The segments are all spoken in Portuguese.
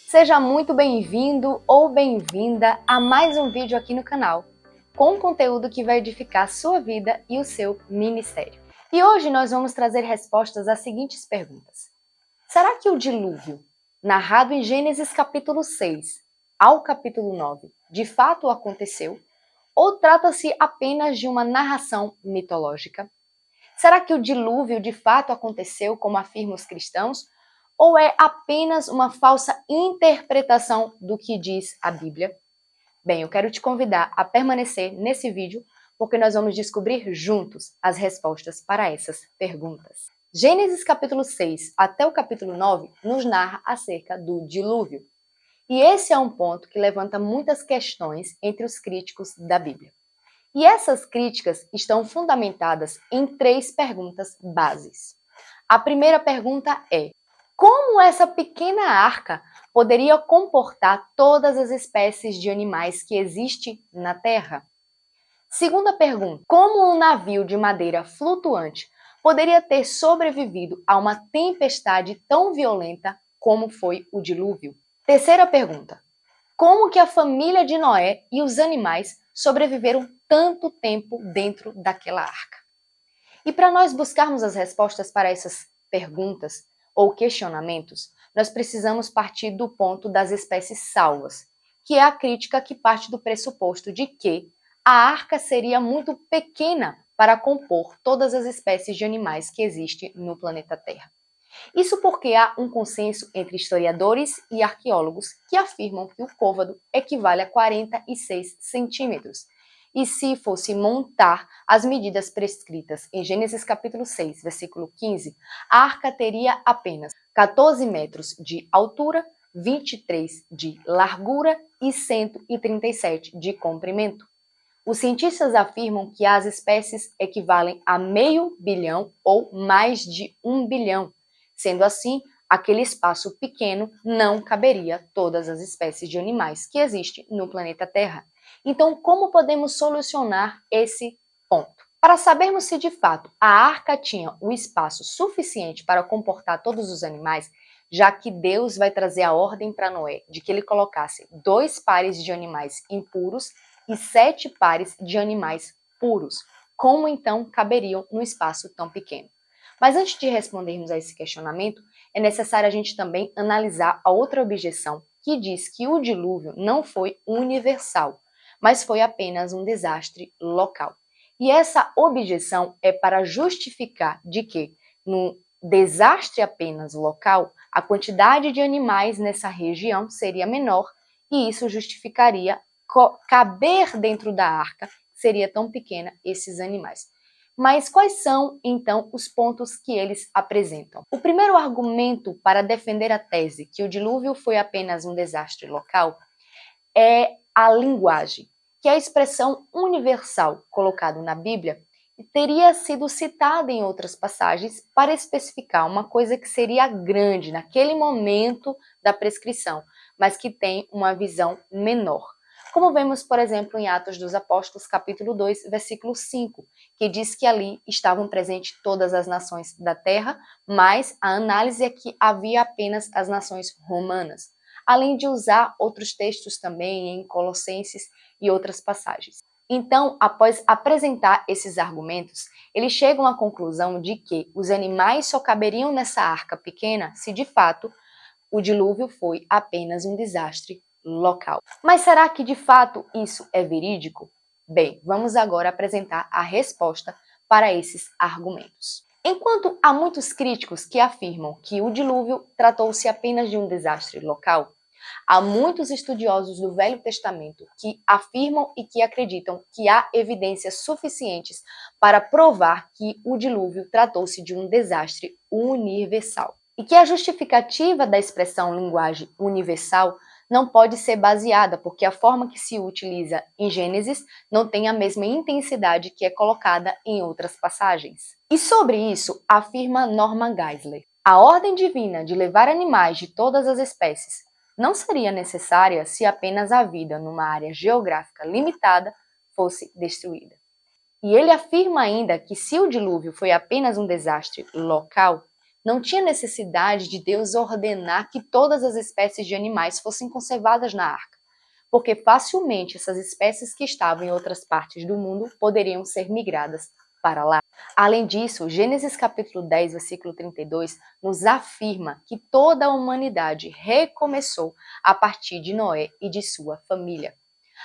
Seja muito bem-vindo ou bem-vinda a mais um vídeo aqui no canal, com conteúdo que vai edificar a sua vida e o seu ministério. E hoje nós vamos trazer respostas às seguintes perguntas. Será que o dilúvio, narrado em Gênesis capítulo 6 ao capítulo 9, de fato aconteceu? Ou trata-se apenas de uma narração mitológica? Será que o dilúvio de fato aconteceu, como afirmam os cristãos? Ou é apenas uma falsa interpretação do que diz a Bíblia? Bem, eu quero te convidar a permanecer nesse vídeo, porque nós vamos descobrir juntos as respostas para essas perguntas. Gênesis capítulo 6 até o capítulo 9 nos narra acerca do dilúvio. E esse é um ponto que levanta muitas questões entre os críticos da Bíblia. E essas críticas estão fundamentadas em 3 perguntas bases. A primeira pergunta é: como essa pequena arca poderia comportar todas as espécies de animais que existem na Terra? Segunda pergunta: como um navio de madeira flutuante poderia ter sobrevivido a uma tempestade tão violenta como foi o dilúvio? Terceira pergunta: como que a família de Noé e os animais sobreviveram tanto tempo dentro daquela arca? E para nós buscarmos as respostas para essas perguntas ou questionamentos, nós precisamos partir do ponto das espécies salvas, que é a crítica que parte do pressuposto de que a arca seria muito pequena para compor todas as espécies de animais que existem no planeta Terra. Isso porque há um consenso entre historiadores e arqueólogos que afirmam que o côvado equivale a 46 centímetros. E se fosse montar as medidas prescritas em Gênesis capítulo 6, versículo 15, a arca teria apenas 14 metros de altura, 23 de largura e 137 de comprimento. Os cientistas afirmam que as espécies equivalem a 500 milhão ou mais de 1 bilhão. Sendo assim, aquele espaço pequeno não caberia todas as espécies de animais que existem no planeta Terra. Então, como podemos solucionar esse ponto? Para sabermos se de fato a arca tinha o espaço suficiente para comportar todos os animais, já que Deus vai trazer a ordem para Noé de que ele colocasse 2 pares de animais impuros e 7 pares de animais puros, como então caberiam no espaço tão pequeno? Mas antes de respondermos a esse questionamento, é necessário a gente também analisar a outra objeção, que diz que o dilúvio não foi universal, mas foi apenas um desastre local. E essa objeção é para justificar de que, no desastre apenas local, a quantidade de animais nessa região seria menor, e isso justificaria caber dentro da arca, seria tão pequena esses animais. Mas quais são, então, os pontos que eles apresentam? O primeiro argumento para defender a tese que o dilúvio foi apenas um desastre local é a linguagem, que é a expressão universal colocada na Bíblia teria sido citada em outras passagens para especificar uma coisa que seria grande naquele momento da prescrição, mas que tem uma visão menor. Como vemos, por exemplo, em Atos dos Apóstolos, capítulo 2, versículo 5, que diz que ali estavam presentes todas as nações da terra, mas a análise é que havia apenas as nações romanas, além de usar outros textos também em Colossenses e outras passagens. Então, após apresentar esses argumentos, eles chegam à conclusão de que os animais só caberiam nessa arca pequena se de fato o dilúvio foi apenas um desastre local. Mas será que de fato isso é verídico? Bem, vamos agora apresentar a resposta para esses argumentos. Enquanto há muitos críticos que afirmam que o dilúvio tratou-se apenas de um desastre local, há muitos estudiosos do Velho Testamento que afirmam e que acreditam que há evidências suficientes para provar que o dilúvio tratou-se de um desastre universal. E que a justificativa da expressão linguagem universal não pode ser baseada, porque a forma que se utiliza em Gênesis não tem a mesma intensidade que é colocada em outras passagens. E sobre isso, afirma Norman Geisler: a ordem divina de levar animais de todas as espécies não seria necessária se apenas a vida numa área geográfica limitada fosse destruída. E ele afirma ainda que se o dilúvio foi apenas um desastre local, Não tinha necessidade de Deus ordenar que todas as espécies de animais fossem conservadas na arca, porque facilmente essas espécies que estavam em outras partes do mundo poderiam ser migradas para lá. Além disso, Gênesis capítulo 10, versículo 32, nos afirma que toda a humanidade recomeçou a partir de Noé e de sua família.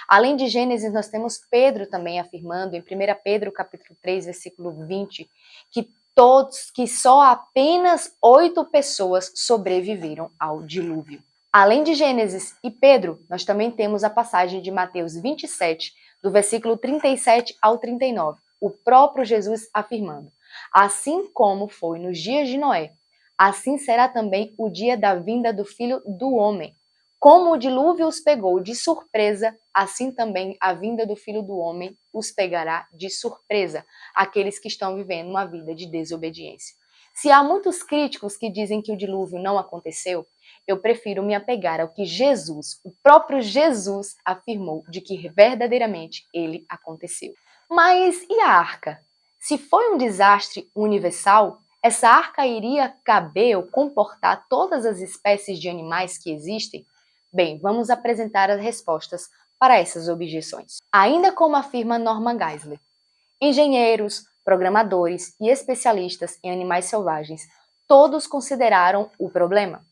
Além de Gênesis, nós temos Pedro também afirmando em 1 Pedro capítulo 3, versículo 20, que só apenas 8 pessoas sobreviveram ao dilúvio. Além de Gênesis e Pedro, nós também temos a passagem de Mateus 27, do versículo 37 ao 39, o próprio Jesus afirmando: assim como foi nos dias de Noé, assim será também o dia da vinda do Filho do Homem. Como o dilúvio os pegou de surpresa, assim também a vinda do Filho do Homem os pegará de surpresa, aqueles que estão vivendo uma vida de desobediência. Se há muitos críticos que dizem que o dilúvio não aconteceu, eu prefiro me apegar ao que Jesus, o próprio Jesus, afirmou de que verdadeiramente ele aconteceu. Mas e a arca? Se foi um desastre universal, essa arca iria caber ou comportar todas as espécies de animais que existem? Bem, vamos apresentar as respostas para essas objeções. Ainda como afirma Norman Geisler, engenheiros, programadores e especialistas em animais selvagens, todos consideraram o problema.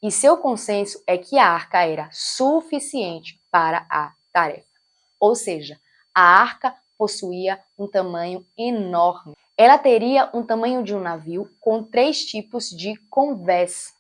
E seu consenso é que a arca era suficiente para a tarefa. Ou seja, a arca possuía um tamanho enorme. Ela teria um tamanho de um navio com 3 tipos de convés,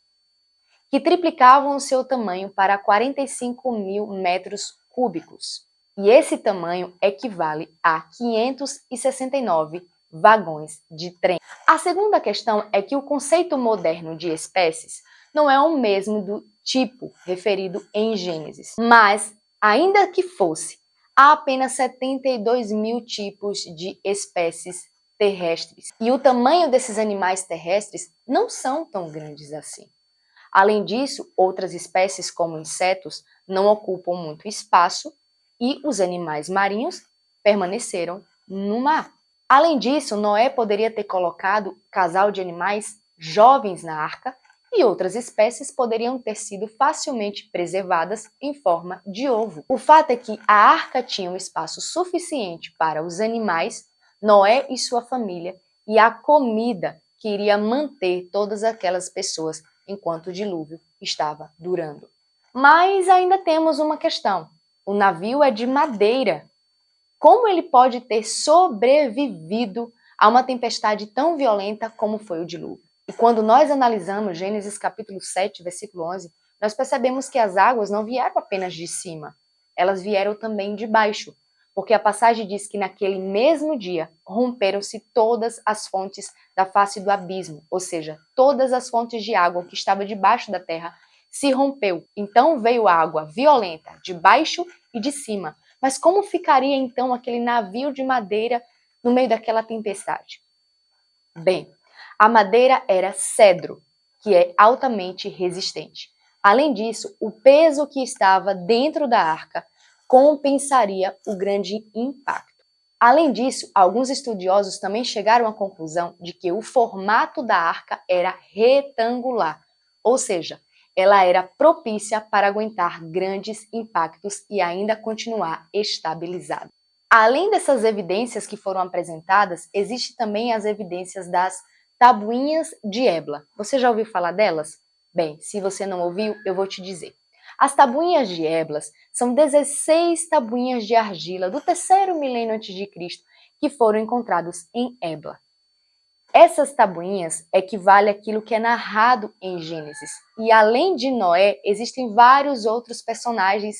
que triplicavam o seu tamanho para 45.000 metros cúbicos. E esse tamanho equivale a 569 vagões de trem. A segunda questão é que o conceito moderno de espécies não é o mesmo do tipo referido em Gênesis, mas, ainda que fosse, há apenas 72 mil tipos de espécies terrestres. E o tamanho desses animais terrestres não são tão grandes assim. Além disso, outras espécies, como insetos, não ocupam muito espaço e os animais marinhos permaneceram no mar. Além disso, Noé poderia ter colocado casal de animais jovens na arca e outras espécies poderiam ter sido facilmente preservadas em forma de ovo. O fato é que a arca tinha um espaço suficiente para os animais, Noé e sua família, e a comida que iria manter todas aquelas pessoas enquanto o dilúvio estava durando. Mas ainda temos uma questão. O navio é de madeira. Como ele pode ter sobrevivido a uma tempestade tão violenta como foi o dilúvio? E quando nós analisamos Gênesis capítulo 7, versículo 11, nós percebemos que as águas não vieram apenas de cima, elas vieram também de baixo, porque a passagem diz que naquele mesmo dia romperam-se todas as fontes da face do abismo, ou seja, todas as fontes de água que estava debaixo da terra se rompeu. Então veio água violenta de baixo e de cima. Mas como ficaria então aquele navio de madeira no meio daquela tempestade? Bem, a madeira era cedro, que é altamente resistente. Além disso, o peso que estava dentro da arca compensaria o grande impacto. Além disso, alguns estudiosos também chegaram à conclusão de que o formato da arca era retangular, ou seja, ela era propícia para aguentar grandes impactos e ainda continuar estabilizada. Além dessas evidências que foram apresentadas, existem também as evidências das tabuinhas de Ebla. Você já ouviu falar delas? Bem, se você não ouviu, eu vou te dizer. As tabuinhas de Eblas são 16 tabuinhas de argila do terceiro milênio a.C. que foram encontradas em Ebla. Essas tabuinhas equivalem àquilo que é narrado em Gênesis. E além de Noé, existem vários outros personagens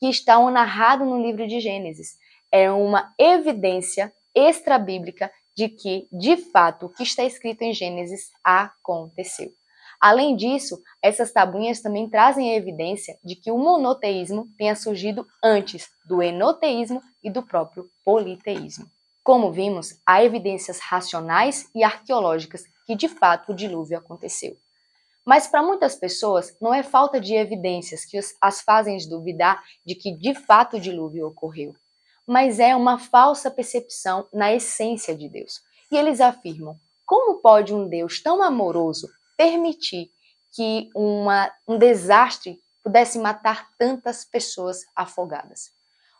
que estão narrados no livro de Gênesis. É uma evidência extrabíblica de que, de fato, o que está escrito em Gênesis aconteceu. Além disso, essas tabuinhas também trazem a evidência de que o monoteísmo tenha surgido antes do enoteísmo e do próprio politeísmo. Como vimos, há evidências racionais e arqueológicas que de fato o dilúvio aconteceu. Mas para muitas pessoas não é falta de evidências que as fazem duvidar de que de fato o dilúvio ocorreu, mas é uma falsa percepção na essência de Deus. E eles afirmam: como pode um Deus tão amoroso permitir que um desastre pudesse matar tantas pessoas afogadas.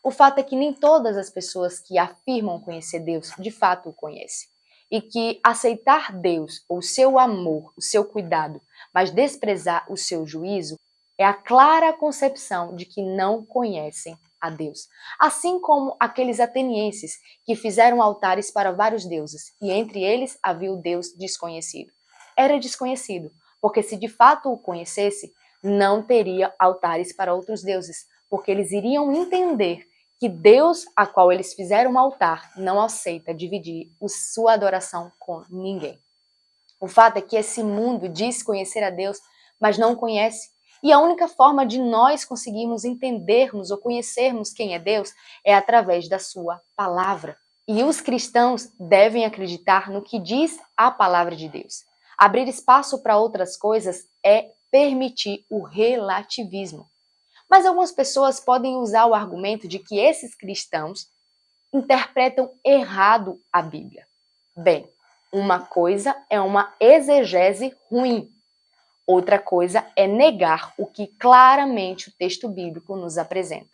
O fato é que nem todas as pessoas que afirmam conhecer Deus de fato o conhecem. E que aceitar Deus, o seu amor, o seu cuidado, mas desprezar o seu juízo, é a clara concepção de que não conhecem a Deus. Assim como aqueles atenienses que fizeram altares para vários deuses, e entre eles havia o Deus desconhecido. Era desconhecido, porque se de fato o conhecesse, não teria altares para outros deuses, porque eles iriam entender que Deus, a qual eles fizeram um altar, não aceita dividir sua adoração com ninguém. O fato é que esse mundo diz conhecer a Deus, mas não conhece. E a única forma de nós conseguirmos entendermos ou conhecermos quem é Deus é através da sua palavra. E os cristãos devem acreditar no que diz a palavra de Deus. Abrir espaço para outras coisas é permitir o relativismo. Mas algumas pessoas podem usar o argumento de que esses cristãos interpretam errado a Bíblia. Bem, uma coisa é uma exegese ruim, outra coisa é negar o que claramente o texto bíblico nos apresenta.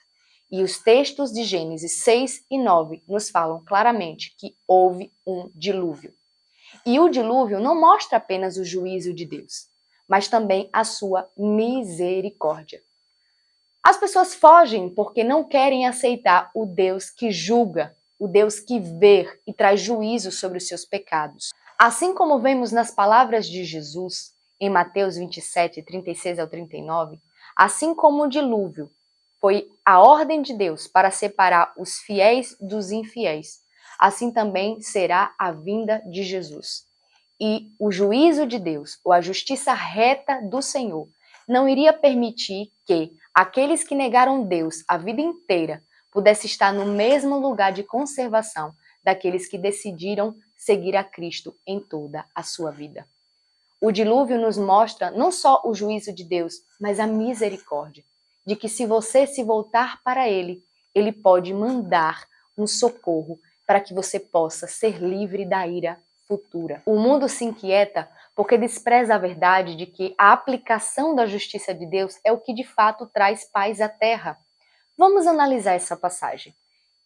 E os textos de Gênesis 6 e 9 nos falam claramente que houve um dilúvio. E o dilúvio não mostra apenas o juízo de Deus, mas também a sua misericórdia. As pessoas fogem porque não querem aceitar o Deus que julga, o Deus que vê e traz juízo sobre os seus pecados. Assim como vemos nas palavras de Jesus, em Mateus 27, 36 ao 39, assim como o dilúvio foi a ordem de Deus para separar os fiéis dos infiéis, assim também será a vinda de Jesus. E o juízo de Deus, ou a justiça reta do Senhor, não iria permitir que aqueles que negaram Deus a vida inteira pudessem estar no mesmo lugar de conservação daqueles que decidiram seguir a Cristo em toda a sua vida. O dilúvio nos mostra não só o juízo de Deus, mas a misericórdia, de que se você se voltar para Ele, Ele pode mandar um socorro para que você possa ser livre da ira futura. O mundo se inquieta porque despreza a verdade de que a aplicação da justiça de Deus é o que de fato traz paz à terra. Vamos analisar essa passagem,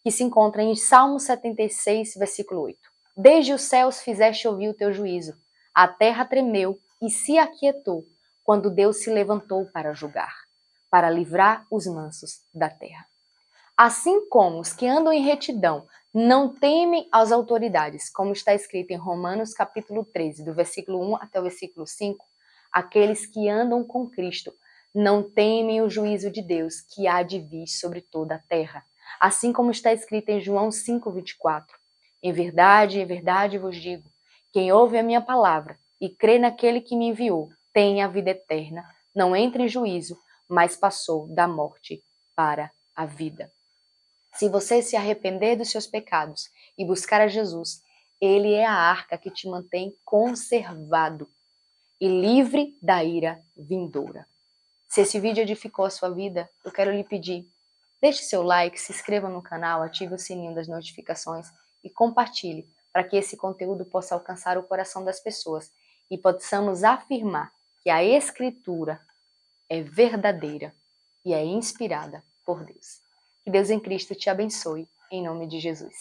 que se encontra em Salmo 76, versículo 8. Desde os céus fizeste ouvir o teu juízo, a terra tremeu e se aquietou quando Deus se levantou para julgar, para livrar os mansos da terra. Assim como os que andam em retidão não temem as autoridades, como está escrito em Romanos capítulo 13, do versículo 1 até o versículo 5, aqueles que andam com Cristo não temem o juízo de Deus que há de vir sobre toda a terra. Assim como está escrito em João 5:24. Em verdade vos digo, quem ouve a minha palavra e crê naquele que me enviou, tem a vida eterna, não entra em juízo, mas passou da morte para a vida. Se você se arrepender dos seus pecados e buscar a Jesus, Ele é a arca que te mantém conservado e livre da ira vindoura. Se esse vídeo edificou a sua vida, eu quero lhe pedir, deixe seu like, se inscreva no canal, ative o sininho das notificações e compartilhe para que esse conteúdo possa alcançar o coração das pessoas e possamos afirmar que a Escritura é verdadeira e é inspirada por Deus. Que Deus em Cristo te abençoe, em nome de Jesus.